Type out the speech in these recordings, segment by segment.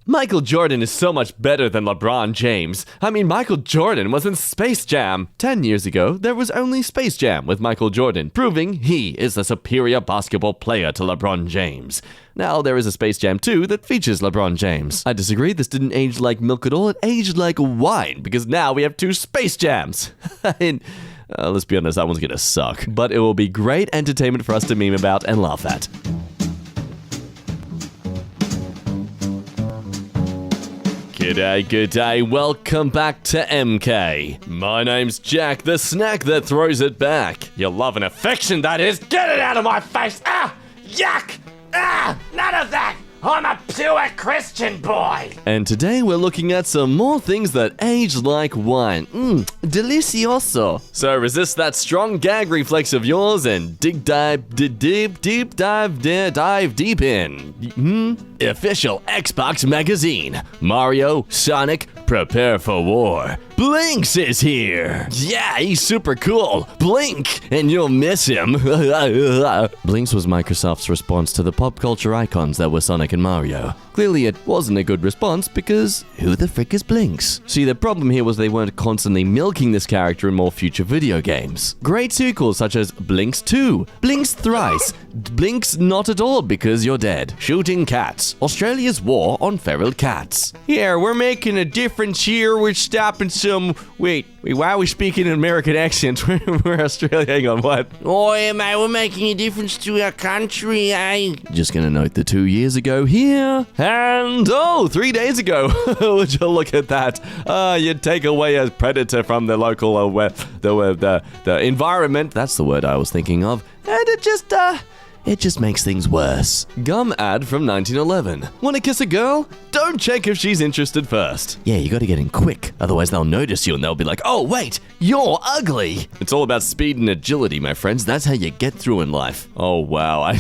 Michael Jordan is so much better than LeBron James. I mean, Michael Jordan was in Space Jam. 10 years ago, there was only Space Jam with Michael Jordan, proving he is a superior basketball player to LeBron James. Now there is a Space Jam 2 that features LeBron James. I disagree, this didn't age like milk at all, it aged like wine, because now we have 2 Space Jams. And, let's be honest, that one's gonna suck. But it will be great entertainment for us to meme about and laugh at. G'day, welcome back to EmKay. My name's Jack, the snack that throws it back. Your love and affection, that is. Get it out of my face! Ah! Yuck! Ah! None of that! I'm a pure Christian boy! And today we're looking at some more things that age like wine. Delicioso. So resist that strong gag reflex of yours and dive deep in. Official Xbox magazine. Mario, Sonic, prepare for war. Blinks is here. Yeah, he's super cool. Blink, and you'll miss him. Blinks was Microsoft's response to the pop culture icons that were Sonic and Mario. Clearly it wasn't a good response because who the frick is Blinks? See, the problem here was they weren't constantly milking this character in more future video games. Great sequels such as Blinks 2, Blinks Thrice, Blinks Not At All Because You're Dead, Shooting Cats, Australia's War on Feral Cats. Yeah, we're making a difference here, we're stopping some... Wait, why are we speaking in American accents? We're Australia, hang on, what? Oh, mate, we're making a difference to our country, eh? Just gonna note the 2 years ago here, and 3 days ago. Would you look at that? You'd take away a predator from the local, the environment, that's the word I was thinking of, and it just makes things worse. Gum ad from 1911. Want to kiss a girl? Don't check if she's interested first. Yeah, you gotta get in quick, otherwise they'll notice you and they'll be like, oh wait, you're ugly. It's all about speed and agility, my friends. That's how you get through in life. Oh wow,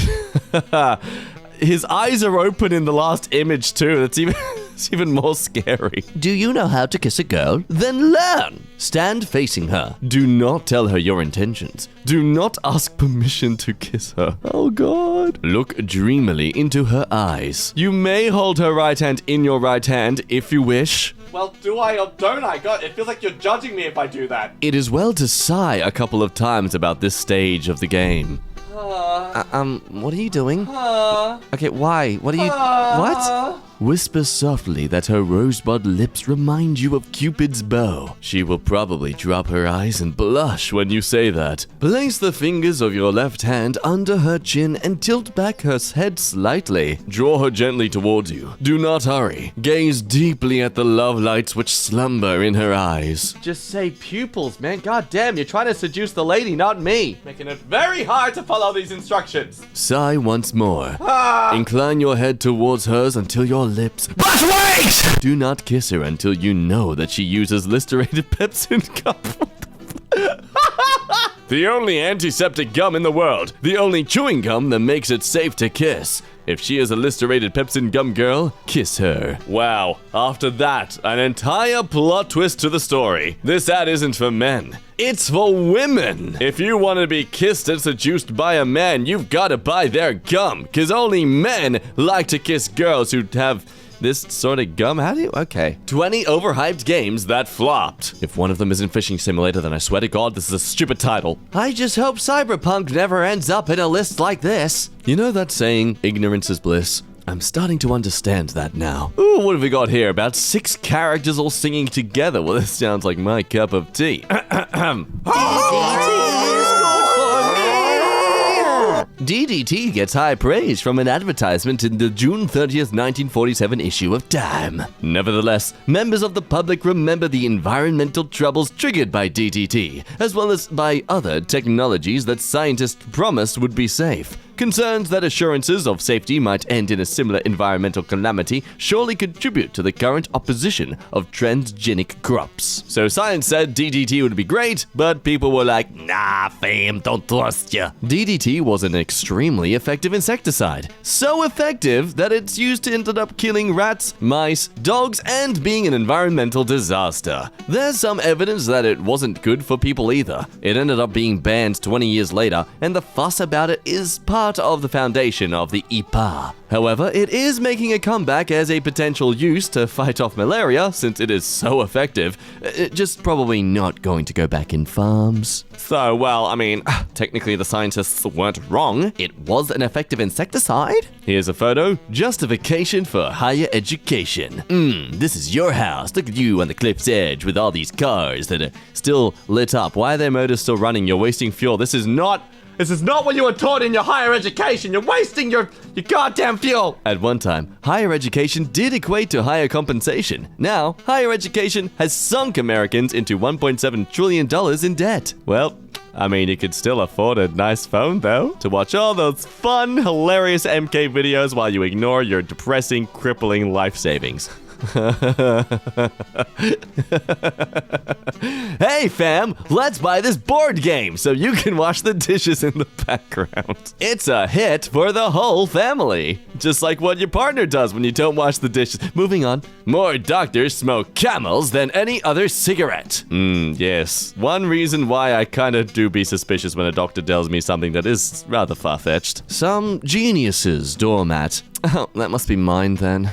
his eyes are open in the last image too. That's it's even more scary. Do you know how to kiss a girl? Then learn! Stand facing her. Do not tell her your intentions. Do not ask permission to kiss her. Oh god. Look dreamily into her eyes. You may hold her right hand in your right hand if you wish. Well, do I or don't I? God, it feels like you're judging me if I do that. It is well to sigh a couple of times about this stage of the game. What are you doing? Okay, why? What are you... What? Whisper softly that her rosebud lips remind you of Cupid's bow. She will probably drop her eyes and blush when you say that. Place the fingers of your left hand under her chin and tilt back her head slightly. Draw her gently towards you. Do not hurry. Gaze deeply at the love lights which slumber in her eyes. Just say pupils, man. God damn, you're trying to seduce the lady, not me. Making it very hard to follow these instructions. Sigh once more. Incline your head towards hers until your lips. But wait! Do not kiss her until you know that she uses Listerine Pepsin gum. The only antiseptic gum in the world. The only chewing gum that makes it safe to kiss. If she is a Listerine Pepsin gum girl, kiss her. Wow, after that, an entire plot twist to the story. This ad isn't for men. It's for women. If you want to be kissed and seduced by a man, you've got to buy their gum. Because only men like to kiss girls who have this sort of gum. How do you... Okay. 20 overhyped games that flopped. If one of them isn't Fishing Simulator, then I swear to God, this is a stupid title. I just hope Cyberpunk never ends up in a list like this. You know that saying, ignorance is bliss? I'm starting to understand that now. Ooh, what have we got here? About 6 characters all singing together. Well, this sounds like my cup of tea. DDT gets high praise from an advertisement in the June 30th, 1947 issue of Time. Nevertheless, members of the public remember the environmental troubles triggered by DDT, as well as by other technologies that scientists promised would be safe. Concerns that assurances of safety might end in a similar environmental calamity surely contribute to the current opposition of transgenic crops. So science said DDT would be great, but people were like, nah fam, don't trust ya. DDT was an extremely effective insecticide. So effective that its use ended up killing rats, mice, dogs, and being an environmental disaster. There's some evidence that it wasn't good for people either. It ended up being banned 20 years later, and the fuss about it is part part of the foundation of the EPA. However, it is making a comeback as a potential use to fight off malaria since it is so effective. Just probably not going to go back in farms. So, well, I mean, technically the scientists weren't wrong. It was an effective insecticide. Here's a photo. Justification for higher education. This is your house. Look at you on the cliff's edge with all these cars that are still lit up. Why are their motors still running? You're wasting fuel. This is not what you were taught in your higher education. You're wasting your goddamn fuel. At one time, higher education did equate to higher compensation. Now, higher education has sunk Americans into $1.7 trillion in debt. Well, I mean, you could still afford a nice phone, though, to watch all those fun, hilarious EmKay videos while you ignore your depressing, crippling life savings. Hey fam, let's buy this board game so you can wash the dishes in the background. It's a hit for the whole family. Just like what your partner does when you don't wash the dishes. Moving on. More doctors smoke Camels than any other cigarette. Yes. One reason why I kinda do be suspicious when a doctor tells me something that is rather far-fetched. Some geniuses doormat. Oh, that must be mine then.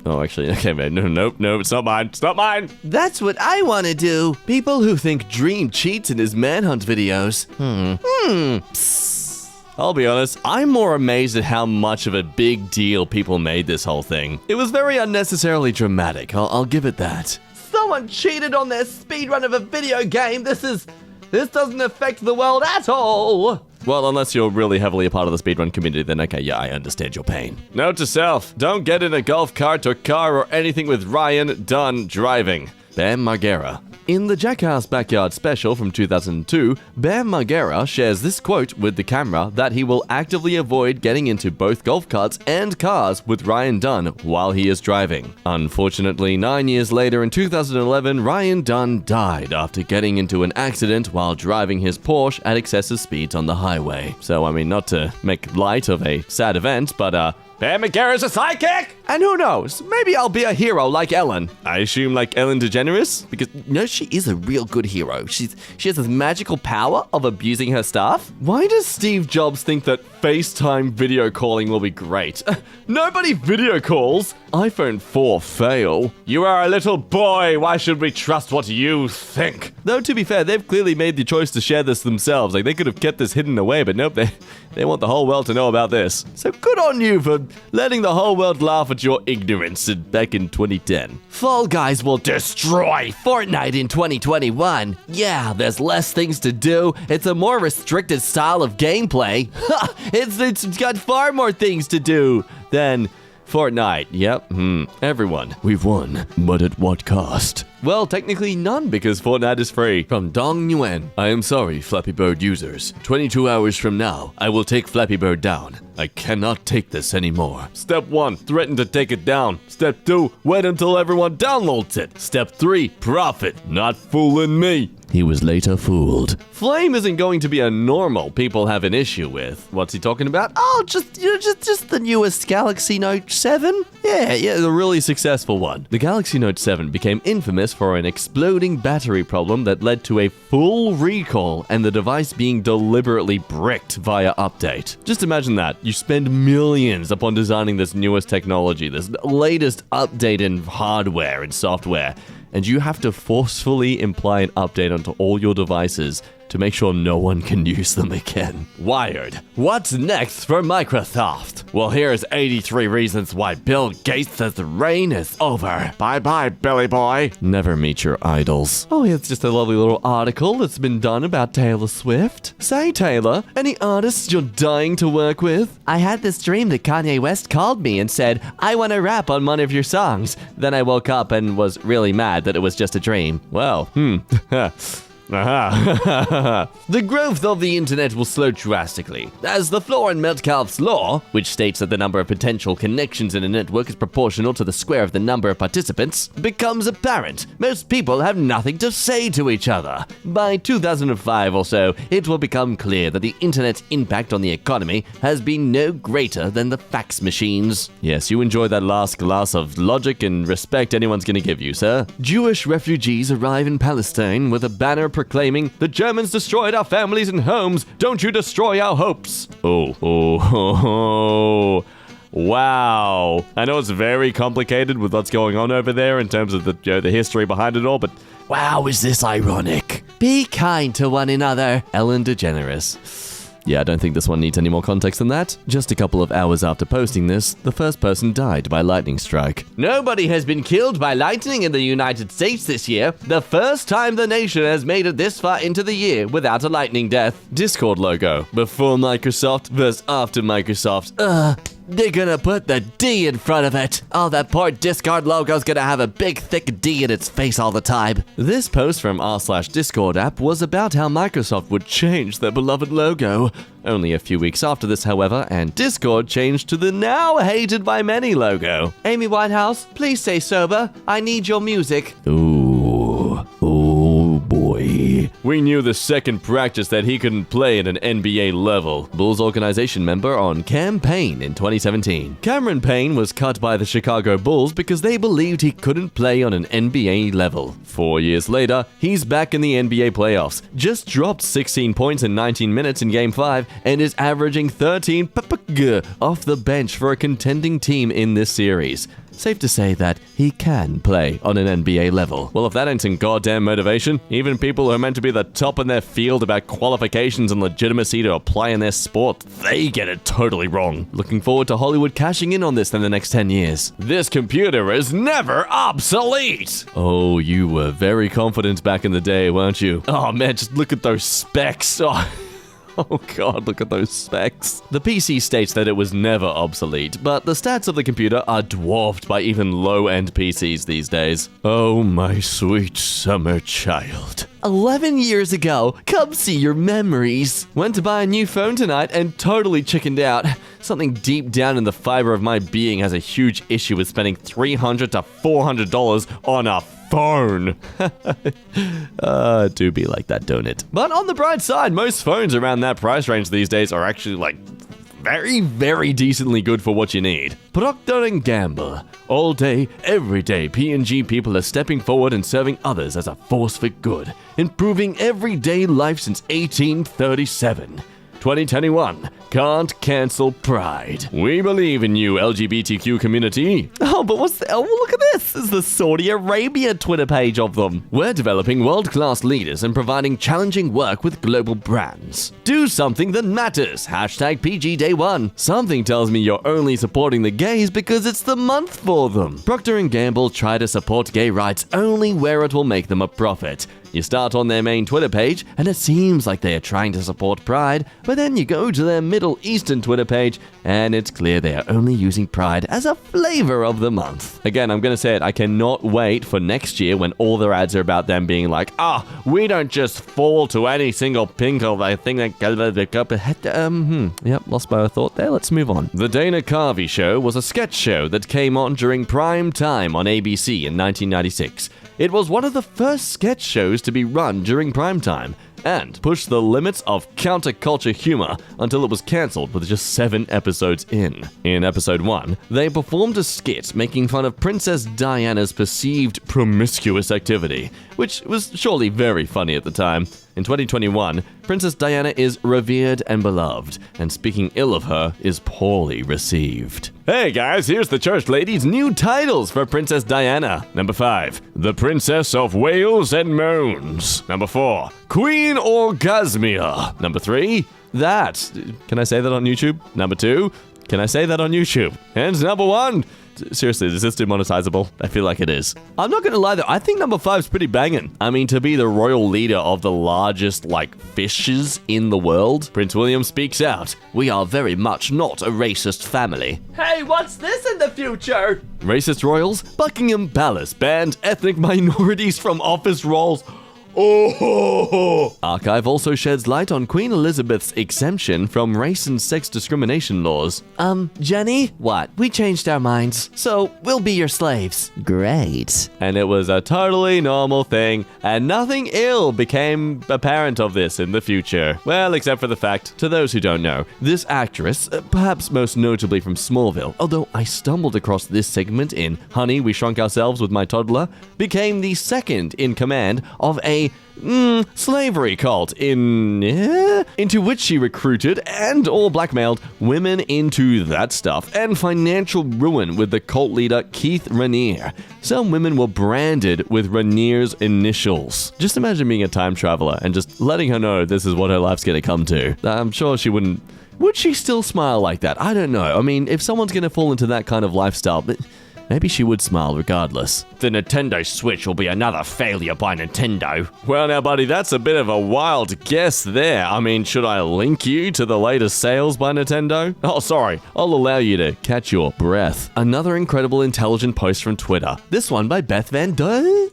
Oh, actually, okay, man. No, it's not mine. It's not mine. That's what I want to do. People who think Dream cheats in his manhunt videos. I'll be honest, I'm more amazed at how much of a big deal people made this whole thing. It was very unnecessarily dramatic. I'll give it that. Someone cheated on their speedrun of a video game. This doesn't affect the world at all. Well, unless you're really heavily a part of the speedrun community, then okay, yeah, I understand your pain. Note to self, don't get in a golf cart or car or anything with Ryan Dunn driving. Bam Margera. In the Jackass Backyard special from 2002, Bam Margera shares this quote with the camera that he will actively avoid getting into both golf carts and cars with Ryan Dunn while he is driving. Unfortunately, 9 years later in 2011, Ryan Dunn died after getting into an accident while driving his Porsche at excessive speeds on the highway. So, I mean, not to make light of a sad event, but Bam Margera's a sidekick? And who knows, maybe I'll be a hero like Ellen. I assume like Ellen DeGeneres? Because, no, she is a real good hero. She has this magical power of abusing her staff. Why does Steve Jobs think that FaceTime video calling will be great? Nobody video calls. iPhone 4 fail. You are a little boy, why should we trust what you think? Though, to be fair, they've clearly made the choice to share this themselves. Like, they could have kept this hidden away, but nope, they want the whole world to know about this. So good on you for letting the whole world laugh at your ignorance back in 2010. Fall Guys will destroy Fortnite in 2021. Yeah, there's less things to do. It's a more restricted style of gameplay. It's got far more things to do than Fortnite. Yep. Everyone. We've won. But at what cost? Well, technically none, because Fortnite is free. From Dong Nguyen. I am sorry, Flappy Bird users. 22 hours from now, I will take Flappy Bird down. I cannot take this anymore. Step 1, threaten to take it down. Step 2, wait until everyone downloads it. Step 3, profit. Not fooling me. He was later fooled. Flame isn't going to be a normal people have an issue with. What's he talking about? Oh, just the newest Galaxy Note 7? Yeah, the really successful one. The Galaxy Note 7 became infamous for an exploding battery problem that led to a full recall and the device being deliberately bricked via update. Just imagine that. You spend millions upon designing this newest technology, this latest update in hardware and software, and you have to forcefully imply an update onto all your devices to make sure no one can use them again. Wired. What's next for Microsoft? Well, here's 83 reasons why Bill Gates says the reign is over. Bye-bye, Billy boy. Never meet your idols. Oh, it's just a lovely little article that's been done about Taylor Swift. Say, Taylor, any artists you're dying to work with? I had this dream that Kanye West called me and said, I want to rap on one of your songs. Then I woke up and was really mad that it was just a dream. Well, The growth of the internet will slow drastically, as the Floor and Metcalfe's law, which states that the number of potential connections in a network is proportional to the square of the number of participants, becomes apparent. Most people have nothing to say to each other. By 2005 or so, it will become clear that the internet's impact on the economy has been no greater than the fax machines. Yes, you enjoy that last glass of logic and respect anyone's gonna give you, sir. Jewish refugees arrive in Palestine with a banner proclaiming, "The Germans destroyed our families and homes. Don't you destroy our hopes." Oh. Wow. I know it's very complicated with what's going on over there in terms of the history behind it all, but wow, is this ironic? Be kind to one another. Ellen DeGeneres. Yeah, I don't think this one needs any more context than that. Just a couple of hours after posting this, the first person died by lightning strike. Nobody has been killed by lightning in the United States this year. The first time the nation has made it this far into the year without a lightning death. Discord logo. Before Microsoft versus after Microsoft. They're gonna put the D in front of it. Oh, that poor Discord logo's gonna have a big, thick D in its face all the time. This post from r/Discord app was about how Microsoft would change their beloved logo. Only a few weeks after this, however, and Discord changed to the now hated by many logo. Amy Winehouse, please stay sober. I need your music. Oh boy. We knew the second practice that he couldn't play at an NBA level. Bulls organization member on Cam Payne in 2017. Cameron Payne was cut by the Chicago Bulls because they believed he couldn't play on an NBA level. 4 years later, he's back in the NBA playoffs. Just dropped 16 points in 19 minutes in Game 5 and is averaging 13 off the bench for a contending team in this series. Safe to say that he can play on an NBA level. Well, if that ain't some goddamn motivation, even people who are meant to be the top in their field about qualifications and legitimacy to apply in their sport, they get it totally wrong. Looking forward to Hollywood cashing in on this in the next 10 years. This computer is never obsolete! Oh, you were very confident back in the day, weren't you? Oh man, just look at those specs. Oh god, look at those specs. The PC states that it was never obsolete, but the stats of the computer are dwarfed by even low-end PCs these days. Oh, my sweet summer child. 11 years ago, come see your memories. Went to buy a new phone tonight and totally chickened out. Something deep down in the fiber of my being has a huge issue with spending $300 to $400 on a phone. Do be like that, don't it? But on the bright side, most phones around that price range these days are actually very, very decently good for what you need. Procter & Gamble. All day, every day, P&G people are stepping forward and serving others as a force for good, improving everyday life since 1837. 2021. Can't cancel pride. We believe in you, LGBTQ community. Oh, but what's the... Oh, look at this. It's the Saudi Arabia Twitter page of them. We're developing world-class leaders and providing challenging work with global brands. Do something that matters. Hashtag PG Day 1. Something tells me you're only supporting the gays because it's the month for them. Procter & Gamble try to support gay rights only where it will make them a profit. You start on their main Twitter page, and it seems like they are trying to support Pride, but then you go to their Middle Eastern Twitter page, and it's clear they are only using Pride as a flavor of the month. Again, I'm gonna say it, I cannot wait for next year when all their ads are about them being like, we don't just fall to any single pink of a thing that... Yep, lost my thought there, let's move on. The Dana Carvey Show was a sketch show that came on during prime time on ABC in 1996. It was one of the first sketch shows to be run during prime time, and pushed the limits of counterculture humor until it was cancelled with just 7 episodes in. In episode 1, they performed a skit making fun of Princess Diana's perceived promiscuous activity, which was surely very funny at the time. In 2021, Princess Diana is revered and beloved, and speaking ill of her is poorly received. Hey guys, here's the church lady's new titles for Princess Diana. Number 5, the Princess of Wales and Moans. Number 4, Queen Orgasmia. Number 3, that. Can I say that on YouTube? Number 2, can I say that on YouTube? And number 1, seriously, is this demonetizable? I feel like it is. I'm not gonna lie though, I think number 5 is pretty banging. I mean, to be the royal leader of the largest, fishes in the world, Prince William speaks out. We are very much not a racist family. Hey, what's this in the future? Racist royals? Buckingham Palace banned ethnic minorities from office roles. Oh! Archive also sheds light on Queen Elizabeth's exemption from race and sex discrimination laws. Jenny? What? We changed our minds, so we'll be your slaves. Great. And it was a totally normal thing, and nothing ill became apparent of this in the future. Well, except for the fact, to those who don't know, this actress, perhaps most notably from Smallville, although I stumbled across this segment in Honey, We Shrunk Ourselves with My Toddler, became the second in command of a a slavery cult into which she recruited and or blackmailed women into that stuff, and financial ruin with the cult leader Keith Raniere. Some women were branded with Raniere's initials. Just imagine being a time traveler and just letting her know this is what her life's gonna come to. I'm sure she wouldn't. Would she still smile like that? I don't know. I mean, if someone's gonna fall into that kind of lifestyle, maybe she would smile regardless. The Nintendo Switch will be another failure by Nintendo. Well, now, buddy, that's a bit of a wild guess there. I mean, should I link you to the latest sales by Nintendo? Oh, sorry. I'll allow you to catch your breath. Another incredible intelligent post from Twitter. This one by Beth Van Dyne.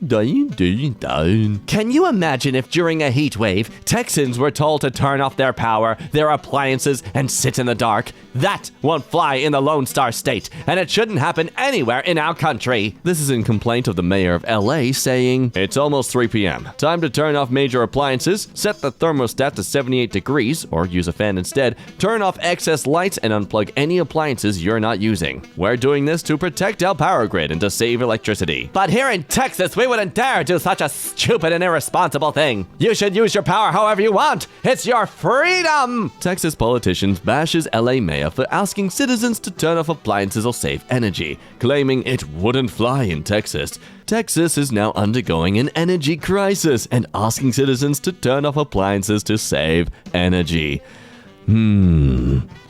Can you imagine if during a heat wave, Texans were told to turn off their power, their appliances, and sit in the dark? That won't fly in the Lone Star State, and it shouldn't happen anywhere in our country. This is in complaint of the mayor of LA saying, "It's almost 3 p.m. Time to turn off major appliances, set the thermostat to 78 degrees, or use a fan instead, turn off excess lights, and unplug any appliances you're not using. We're doing this to protect our power grid and to save electricity." But here in Texas, we wouldn't dare do such a stupid and irresponsible thing. You should use your power however you want. It's your freedom! Texas politicians bashes LA mayor for asking citizens to turn off appliances or save energy, claiming it wouldn't fly in Texas. Texas is now undergoing an energy crisis and asking citizens to turn off appliances to save energy.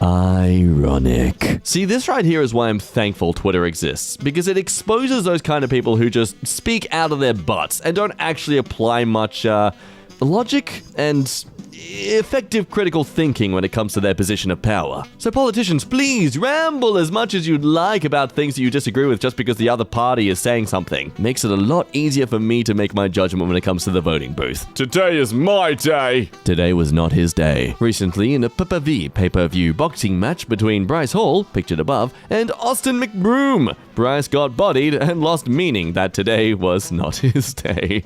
Ironic. See, this right here is why I'm thankful Twitter exists, because it exposes those kind of people who just speak out of their butts and don't actually apply much logic and effective critical thinking when it comes to their position of power. So politicians, please ramble as much as you'd like about things that you disagree with just because the other party is saying something. Makes it a lot easier for me to make my judgment when it comes to the voting booth. Today is my day. Today was not his day. Recently, in a pay-per-view boxing match between Bryce Hall, pictured above, and Austin McBroom, Bryce got bodied and lost, meaning that today was not his day.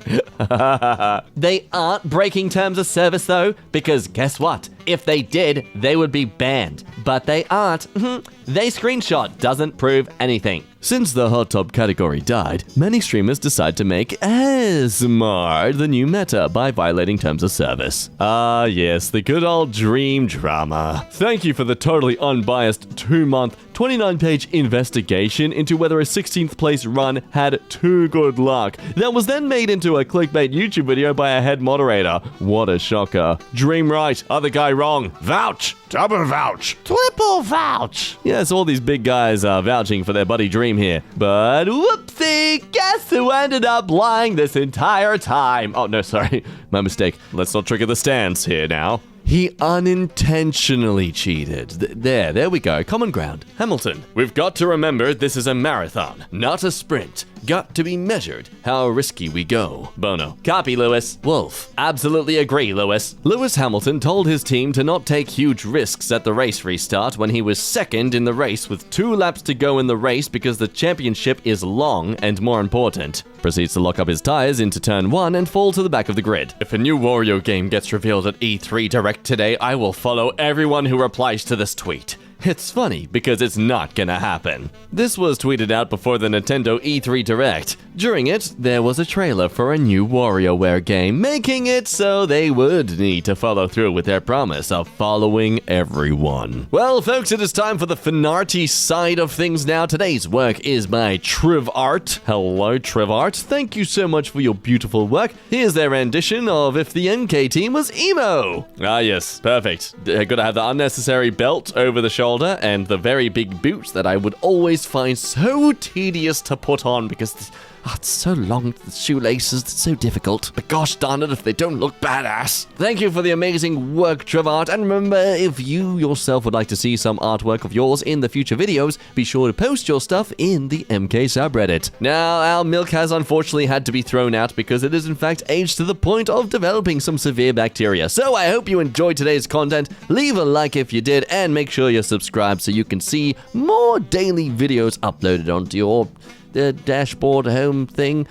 They aren't breaking terms of service though, because guess what? If they did, they would be banned. But they aren't. They screenshot doesn't prove anything. Since the hot tub category died, many streamers decide to make ASMR the new meta by violating terms of service. Ah, yes, the good old dream drama. Thank you for the totally unbiased 2-month, 29-page investigation into whether a 16th place run had too good luck. That was then made into a clickbait YouTube video by a head moderator. What a shocker. Dream right, other guy wrong. Vouch! Double vouch! Triple vouch! Yes, all these big guys are vouching for their buddy Dream here. But whoopsie! Guess who ended up lying this entire time? Oh, no, sorry. My mistake. Let's not trigger the stands here now. He unintentionally cheated. There we go. Common ground. Hamilton, we've got to remember this is a marathon, not a sprint. Got to be measured how risky we go. Bono. Copy, Lewis. Wolf. Absolutely agree, Lewis. Lewis Hamilton told his team to not take huge risks at the race restart when he was second in the race with 2 laps to go in the race because the championship is long and more important. Proceeds to lock up his tires into turn 1 and fall to the back of the grid. If a new Wario game gets revealed at E3 Direct today, I will follow everyone who replies to this tweet. It's funny because it's not gonna happen. This was tweeted out before the Nintendo E3 Direct. During it, there was a trailer for a new WarioWare game, making it so they would need to follow through with their promise of following everyone. Well, folks, it is time for the Finarty side of things now. Today's work is by Trivart. Hello, Trivart. Thank you so much for your beautiful work. Here's their rendition of If the EmKay Team Was Emo. Ah, yes, perfect. Gotta have the unnecessary belt over the shoulder and the very big boots that I would always find so tedious to put on because it's so long, the shoelaces, it's so difficult. But gosh darn it if they don't look badass. Thank you for the amazing work, Trivart. And remember, if you yourself would like to see some artwork of yours in the future videos, be sure to post your stuff in the EmKay subreddit. Now, our milk has unfortunately had to be thrown out because it is in fact aged to the point of developing some severe bacteria. So I hope you enjoyed today's content. Leave a like if you did, and make sure you're subscribed so you can see more daily videos uploaded onto your the dashboard home thing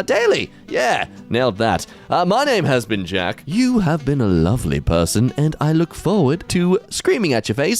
daily. Yeah, nailed that. My name has been Jack. You have been a lovely person, and I look forward to screaming at your face